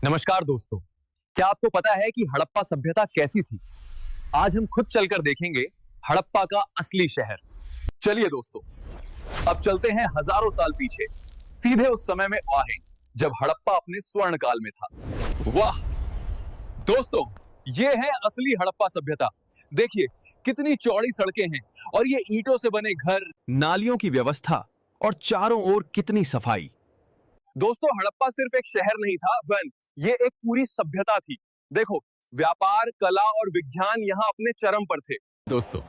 नमस्कार दोस्तों। क्या आपको पता है कि हड़प्पा सभ्यता कैसी थी? आज हम खुद चलकर देखेंगे हड़प्पा का असली शहर। चलिए दोस्तों, अब चलते हैं हजारों साल पीछे, सीधे उस समय में आहें जब हड़प्पा अपने स्वर्ण काल में था। वाह दोस्तों, ये है असली हड़प्पा सभ्यता। देखिए कितनी चौड़ी सड़कें हैं और ये ईंटों से बने घर, नालियों की व्यवस्था और चारों ओर कितनी सफाई। दोस्तों, हड़प्पा सिर्फ एक शहर नहीं था, ये एक पूरी सभ्यता थी। देखो, व्यापार, कला और विज्ञान यहाँ अपने चरम पर थे। दोस्तों,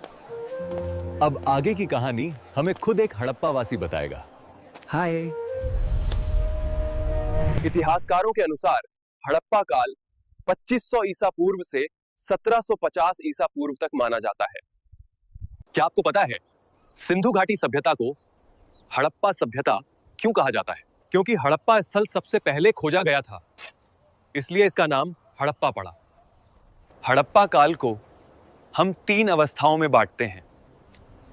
अब आगे की कहानी हमें खुद एक हड़प्पा वासी बताएगा। हाय। इतिहासकारों के अनुसार हड़प्पा काल 2500 ईसा पूर्व से 1750 ईसा पूर्व तक माना जाता है। क्या आपको पता है सिंधु घाटी सभ्यता को हड़प्पा सभ्यता क्यों कहा जाता है? क्योंकि हड़प्पा स्थल सबसे पहले खोजा गया था, इसलिए इसका नाम हड़प्पा पड़ा। हड़प्पा काल को हम 3 अवस्थाओं में बांटते हैं।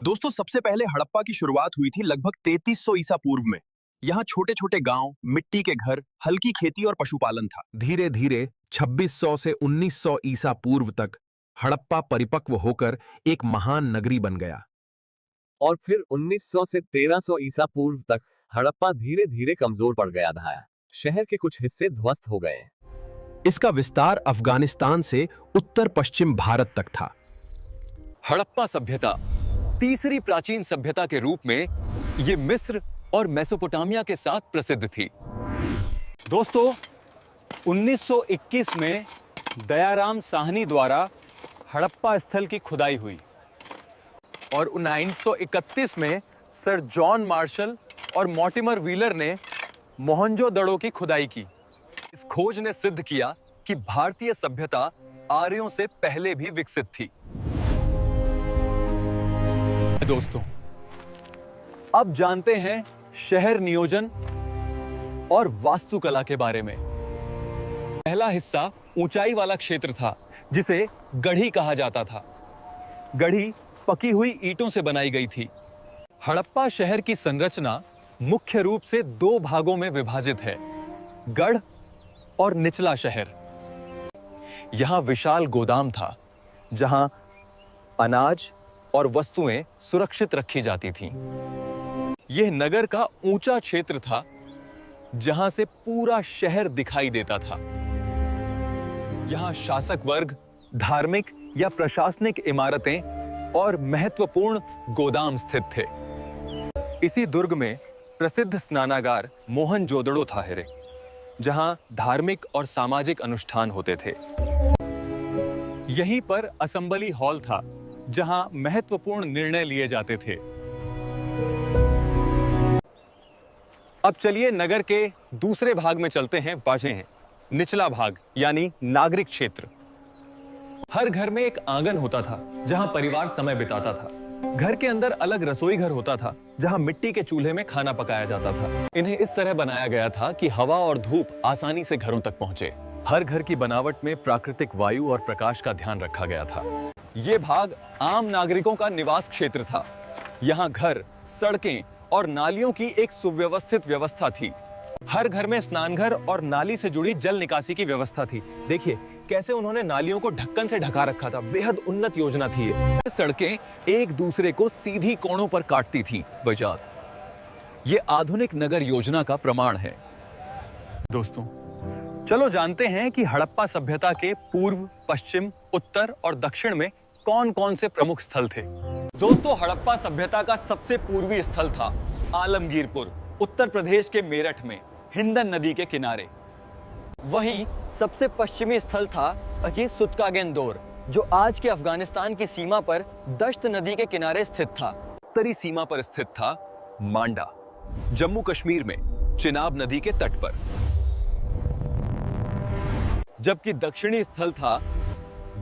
दोस्तों, सबसे पहले हड़प्पा की शुरुआत हुई थी लगभग 3300 ईसा पूर्व में। यहाँ छोटे छोटे गांव, मिट्टी के घर, हल्की खेती और पशुपालन था। धीरे धीरे 2600 से 1900 ईसा पूर्व तक हड़प्पा परिपक्व होकर एक महान नगरी बन गया। और फिर 1900 से 1300 ईसा पूर्व तक हड़प्पा धीरे धीरे कमजोर पड़ गया था। शहर के कुछ हिस्से ध्वस्त हो गए। इसका विस्तार अफगानिस्तान से उत्तर पश्चिम भारत तक था। हड़प्पा सभ्यता तीसरी प्राचीन सभ्यता के रूप में ये मिस्र और मेसोपोटामिया के साथ प्रसिद्ध थी। दोस्तों, 1921 में दयाराम साहनी द्वारा हड़प्पा स्थल की खुदाई हुई और 1931 में सर जॉन मार्शल और मॉर्टिमर व्हीलर ने मोहनजोदड़ो की खुदाई की। इस खोज ने सिद्ध किया कि भारतीय सभ्यता आर्यों से पहले भी विकसित थी। दोस्तों, अब जानते हैं शहर नियोजन और वास्तुकला के बारे में। पहला हिस्सा ऊंचाई वाला क्षेत्र था जिसे गढ़ी कहा जाता था। गढ़ी पकी हुई ईंटों से बनाई गई थी। हड़प्पा शहर की संरचना मुख्य रूप से 2 भागों में विभाजित है, गढ़ और निचला शहर। यहां विशाल गोदाम था जहां अनाज और वस्तुएं सुरक्षित रखी जाती थीं। यह नगर का ऊंचा क्षेत्र था जहां से पूरा शहर दिखाई देता था। यहां शासक वर्ग, धार्मिक या प्रशासनिक इमारतें और महत्वपूर्ण गोदाम स्थित थे। इसी दुर्ग में प्रसिद्ध स्नानागार मोहनजोदड़ो था, जहां धार्मिक और सामाजिक अनुष्ठान होते थे। यहीं पर असेंबली हॉल था जहां महत्वपूर्ण निर्णय लिए जाते थे। अब चलिए नगर के दूसरे भाग में चलते हैं। बाजे हैं निचला भाग यानी नागरिक क्षेत्र। हर घर में एक आंगन होता था जहां परिवार समय बिताता था। घर के अंदर अलग रसोई घर होता था जहां मिट्टी के चूल्हे में खाना पकाया जाता था। इन्हें इस तरह बनाया गया था कि हवा और धूप आसानी से घरों तक पहुंचे। हर घर की बनावट में प्राकृतिक वायु और प्रकाश का ध्यान रखा गया था। ये भाग आम नागरिकों का निवास क्षेत्र था। यहाँ घर, सड़कें और नालियों की एक सुव्यवस्थित व्यवस्था थी। हर घर में स्नानघर और नाली से जुड़ी जल निकासी की व्यवस्था थी। देखिए कैसे उन्होंने नालियों को ढक्कन से ढका रखा था। बेहद उन्नत योजना थी ये। सड़कें एक दूसरे को सीधी कोणों पर काटती थीं। बजात ये आधुनिक नगर योजना का प्रमाण है। दोस्तों, चलो जानते हैं कि हड़प्पा सभ्यता के पूर्व, पश्चिम, उत्तर और दक्षिण में कौन-कौन से प्रमुख स्थल थे। दोस्तों, हड़प्पा सभ्यता का सबसे पूर्वी स्थल था आलमगीरपुर, उत्तर प्रदेश के मेरठ में, हिंदन नदी के किनारे। वहीं सबसे पश्चिमी स्थल था ये सुतकागेंदोर, जो आज के अफगानिस्तान की सीमा पर दश्त नदी के किनारे स्थित था। उत्तरी सीमा पर स्थित था मांडा, जम्मू कश्मीर में, चिनाब नदी के तट पर। जबकि दक्षिणी स्थल था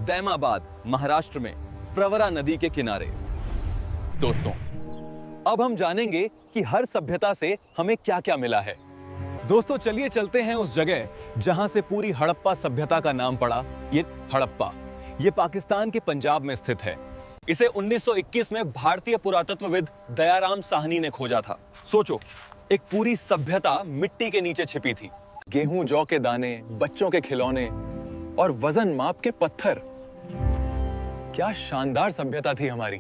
दैमाबाद, महाराष्ट्र में, प्रवरा नदी के किनारे। दोस्तों, अब हम जानेंगे कि हर सभ्यता से हमें क्या-क्या मिला है। दोस्तों, चलिए चलते हैं उस जगह जहां से पूरी हड़प्पा सभ्यता का नाम पड़ा। ये हड़प्पा, ये पाकिस्तान के पंजाब में स्थित है। इसे 1921 में भारतीय पुरातत्वविद दयाराम साहनी ने खोजा था। सोचो, एक पूरी सभ्यता मिट्टी के नीचे छिपी थी। गेहूं जौ के दाने, बच्चों के खिलौने और वजन माप के पत्थर। क्या शानदार सभ्यता थी हमारी।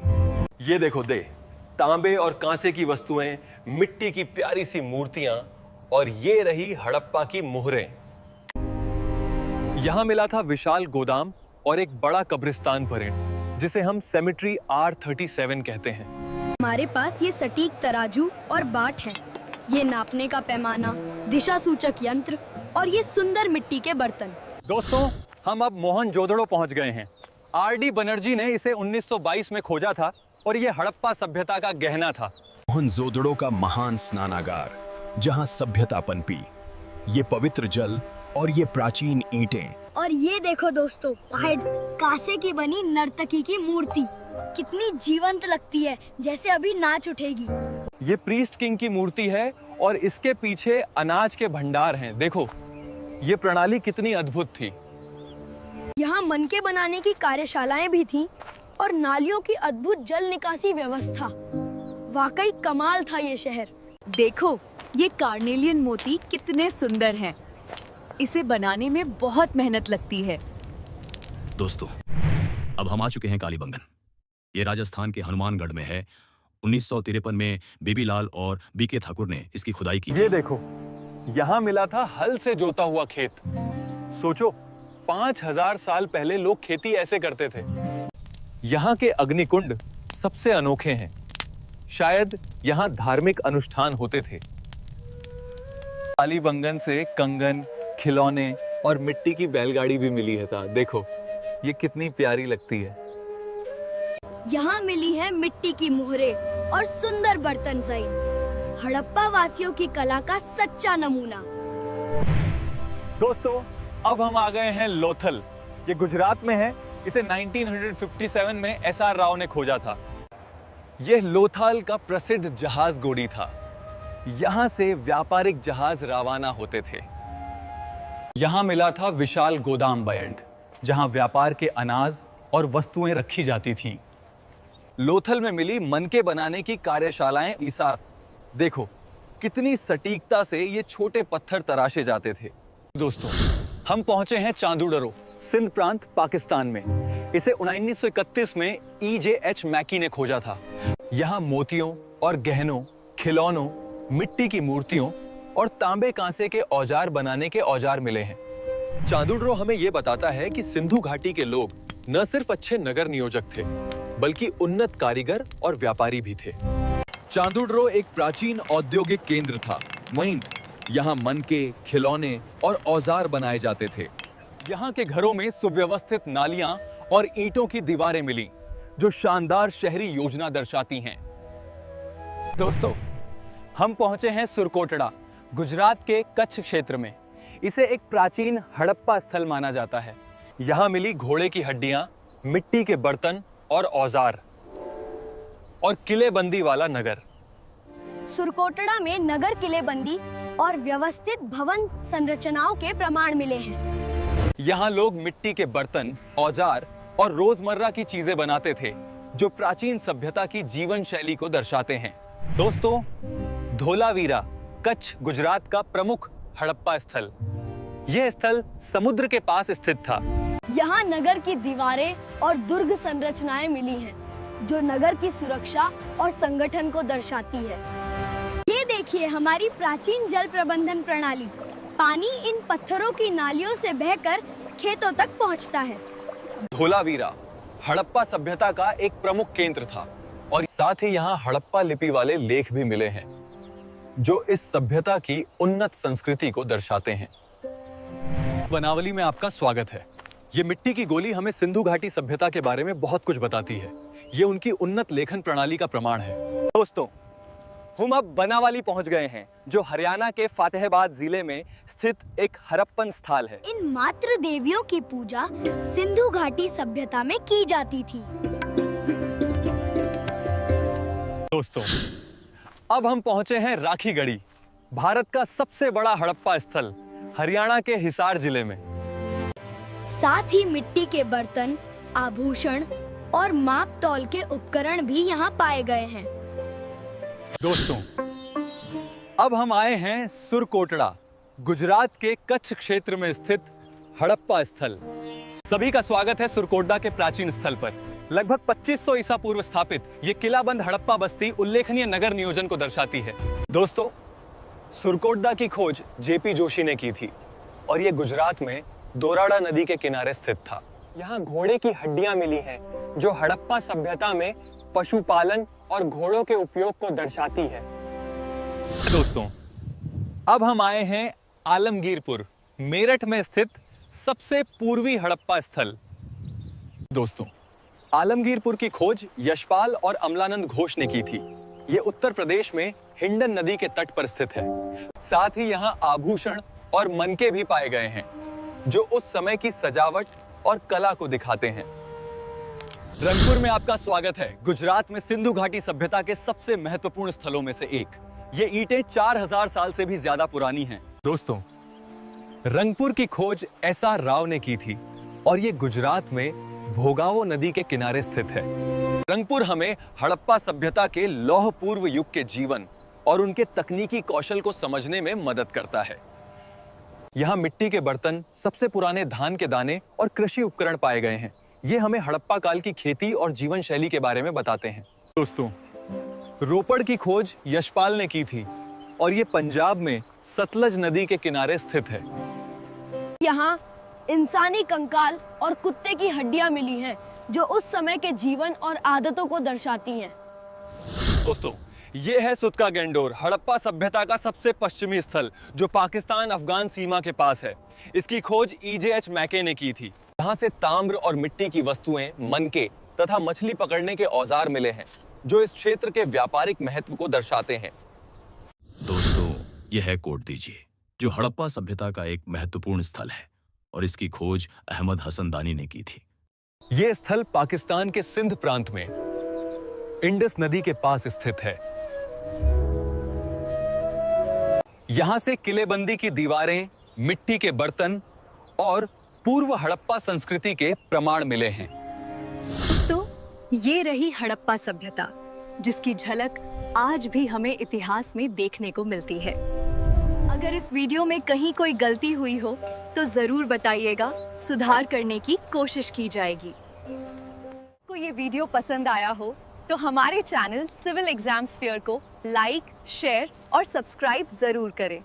ये देखो दे, तांबे और कांसे की वस्तुएं, मिट्टी की प्यारी सी मूर्तियां और ये रही हड़प्पा की मोहरें। यहां मिला था विशाल गोदाम और एक बड़ा कब्रिस्तान परेड, जिसे हम सेमेट्री R37 कहते हैं। हमारे पास ये सटीक तराजू और बाट है, ये नापने का पैमाना, दिशा सूचक यंत्र और ये सुंदर मिट्टी के बर्तन। दोस्तों, हम अब मोहनजोदड़ो पहुंच गए हैं। R.D. बनर्जी ने इसे 1922 में खोजा था और ये हड़प्पा सभ्यता का गहना था। मोहनजोदड़ो का महान स्नानागार, जहां सभ्यता पनपी। ये पवित्र जल और ये प्राचीन ईंटें। और ये देखो दोस्तों, पहाड़ कांसे की बनी नर्तकी की मूर्ति कितनी जीवंत लगती है, जैसे अभी नाच उठेगी। ये प्रीस्ट किंग की मूर्ति है और इसके पीछे अनाज के भंडार हैं। देखो, ये प्रणाली कितनी अद्भुत थी। यहाँ मनके बनाने की कार्यशालाएं भी थीं और नालियों की अद्भुत जल निकासी व्यवस्था। वाकई कमाल था ये शहर। देखो, ये कार्नेलियन मोती कितने सुंदर हैं। इसे बनाने में बहुत मेहनत लगती है। दोस्तों, अब हम आ चुके हैं कालीबंगन। ये राजस्थान के हनुमानगढ़ में है। 1953 में बेबीलाल और बीके ठाकुर ने इसकी खुदाई की। ये देखो, यहाँ मिला था हल से जोता हुआ खेत। सोचो, 5000 साल पहले लोग खेती ऐसे करते थे। यहाँ के अग्निकुंड सबसे अनोखे हैं। शायद यहाँ धार्मिक अनुष्ठान होते थे। कालीबंगन से कंगन, खिलौने और मिट्टी की बैलगाड़ी भी मिली है। था देखो, ये कितनी प्यारी लगती है। यहाँ मिली है मिट्टी की मोहरें और सुंदर बर्तन साइन, हड़प्पा वासियों की कला का सच्चा नमूना। दोस्तों, अब हम आ गए हैं लोथल। ये गुजरात में है। इसे 1957 में SR राव ने खोजा था। यह लोथाल का प्रसिद्ध जहाज गोड़ी था। यहाँ से व्यापारिक जहाज रवाना होते थे। यहाँ मिला था विशाल गोदाम बैंड, जहाँ व्यापार के अनाज और वस्तुएं रखी जाती थीं। लोथल में मिली मनके बनाने की कार्यशालाएं ईसार। देखो, कितनी सटीकता से ये छोटे पत्थर तराशे जाते थे। दोस्तों, हम पहुंचे हैं चांदूडरो, सिंध प्रांत, पाकिस्तान में। इसे 1931 में EJH मैकी ने खोजा था। यहाँ मोतियों और गहनों, खिलौनों, मिट्टी की मूर्तियों और तांबे कांसे के औजार बनाने के औजार मिले हैं। चांदूडरो हमें यह बताता है कि सिंधु घाटी के लोग न सिर्फ अच्छे नगर नियोजक थे, बल्कि उन्नत कारीगर और व्यापारी भी थे। चांदूडरो एक प्राचीन औद्योगिक केंद्र था। वहीं यहाँ मनके, खिलौने और औजार बनाए जाते थे। यहाँ के घरों में सुव्यवस्थित नालियां और ईंटों की दीवारें मिली, जो शानदार शहरी योजना दर्शाती हैं। दोस्तों, हम पहुंचे हैं सुरकोटड़ा, गुजरात के कच्छ क्षेत्र में। इसे एक प्राचीन हड़प्पा स्थल माना जाता है। यहाँ मिली घोड़े की हड्डियां, मिट्टी के बर्तन और औजार, और किलेबंदी वाला नगर। सुरकोटड़ा में नगर किलेबंदी और व्यवस्थित भवन संरचनाओं के प्रमाण मिले हैं। यहाँ लोग मिट्टी के बर्तन, औजार और रोजमर्रा की चीजें बनाते थे, जो प्राचीन सभ्यता की जीवन शैली को दर्शाते हैं। दोस्तों, धोलावीरा, कच्छ, गुजरात का प्रमुख हड़प्पा स्थल। यह स्थल समुद्र के पास स्थित था। यहाँ नगर की दीवारें और दुर्ग संरचनाएं मिली हैं, जो नगर की सुरक्षा और संगठन को दर्शाती है। ये देखिए हमारी प्राचीन जल प्रबंधन प्रणाली। पानी इन पत्थरों की नालियों से बहकर खेतों तक पहुँचता है। धोलावीरा हड़प्पा सभ्यता का एक प्रमुख केंद्र था और साथ ही यहाँ हड़प्पा लिपि वाले लेख भी मिले हैं, जो इस सभ्यता की उन्नत संस्कृति को दर्शाते हैं। बनावली में आपका स्वागत है। ये मिट्टी की गोली हमें सिंधु घाटी सभ्यता के बारे में बहुत कुछ बताती है। ये उनकी उन्नत लेखन प्रणाली का प्रमाण है। दोस्तों, हम अब बनावाली पहुंच गए हैं, जो हरियाणा के फतेहाबाद जिले में स्थित एक हड़प्पन स्थल है। इन मातृ देवियों की पूजा सिंधु घाटी सभ्यता में की जाती थी। दोस्तों, अब हम पहुंचे हैं राखीगढ़ी, भारत का सबसे बड़ा हड़प्पा स्थल, हरियाणा के हिसार जिले में। साथ ही मिट्टी के बर्तन, आभूषण और माप तौल के उपकरण भी यहाँ पाए गए हैं। दोस्तों, अब हम आए हैं सुरकोटड़ा, गुजरात के कच्छ क्षेत्र में स्थित हड़प्पा स्थल। सभी का स्वागत है सुरकोटडा के प्राचीन स्थल पर। लगभग 2500 ईसा पूर्व स्थापित ये किलाबंद हड़प्पा बस्ती उल्लेखनीय नगर नियोजन को दर्शाती है। दोस्तों, सुरकोटडा की खोज जेपी जोशी ने की थी और ये गुजरात में दोराड़ा नदी के किनारे स्थित था। यहाँ घोड़े की हड्डियां मिली हैं जो हड़प्पा सभ्यता में पशुपालन और घोड़ों के उपयोग को दर्शाती है। दोस्तों, अब हम आए हैं आलमगीरपुर, मेरठ में स्थित सबसे पूर्वी हड़प्पा स्थल। दोस्तों, आलमगीरपुर की खोज यशपाल और अमलानंद घोष ने की थी। ये उत्तर प्रदेश में हिंडन नदी के तट पर स्थित है। साथ ही यहाँ आभूषण और मनके भी पाए गए हैं जो उस समय की सजावट और कला को दिखाते हैं। रंगपुर में आपका स्वागत है। गुजरात में सिंधु घाटी सभ्यता के सबसे महत्वपूर्ण स्थलों में से एक। ये ईंटें 4000 साल से भी ज्यादा पुरानी हैं। दोस्तों, रंगपुर की खोज एसआर राव ने की थी और ये गुजरात में भोगावो नदी के किनारे स्थित है। रंगपुर हमें हड़प्पा सभ्यता के लौह पूर्व युग के जीवन और उनके तकनीकी कौशल को समझने में मदद करता है। यहाँ मिट्टी के बर्तन, सबसे पुराने धान के दाने और कृषि उपकरण पाए गए हैं। ये हमें हड़प्पा काल की खेती और जीवन शैली के बारे में बताते हैं। दोस्तों, रोपड़ की खोज यशपाल ने की थी और ये पंजाब में सतलज नदी के किनारे स्थित है। यहाँ इंसानी कंकाल और कुत्ते की हड्डियां मिली हैं जो उस समय के जीवन और आदतों को दर्शाती हैं। दोस्तों, ये है सुतका गेंडोर, हड़प्पा सभ्यता का सबसे पश्चिमी स्थल जो पाकिस्तान अफगान सीमा के पास है। इसकी खोज EJH मैके ने की थी। यहाँ से ताम्र और मिट्टी की वस्तुएं, मनके तथा मछली पकड़ने के औजार मिले हैं जो इस क्षेत्र के व्यापारिक महत्व को दर्शाते हैं। दोस्तों, यह है कोट दीजिए जो हड़प्पा सभ्यता का एक महत्वपूर्ण स्थल है और इसकी खोज अहमद हसन दानी ने की थी। ये स्थल पाकिस्तान के सिंध प्रांत में इंडस नदी के पास स्थित है। यहां से किलेबंदी की दीवारें, मिट्टी के बर्तन और पूर्व हड़प्पा संस्कृति के प्रमाण मिले हैं। तो ये रही हड़प्पा सभ्यता जिसकी झलक आज भी हमें इतिहास में देखने को मिलती है। अगर इस वीडियो में कहीं कोई गलती हुई हो तो जरूर बताइएगा, सुधार करने की कोशिश की जाएगी। को ये वीडियो पसंद आया हो तो हमारे चैनल सिविल एग्जाम्स फेयर को लाइक, शेयर और सब्सक्राइब जरूर करें।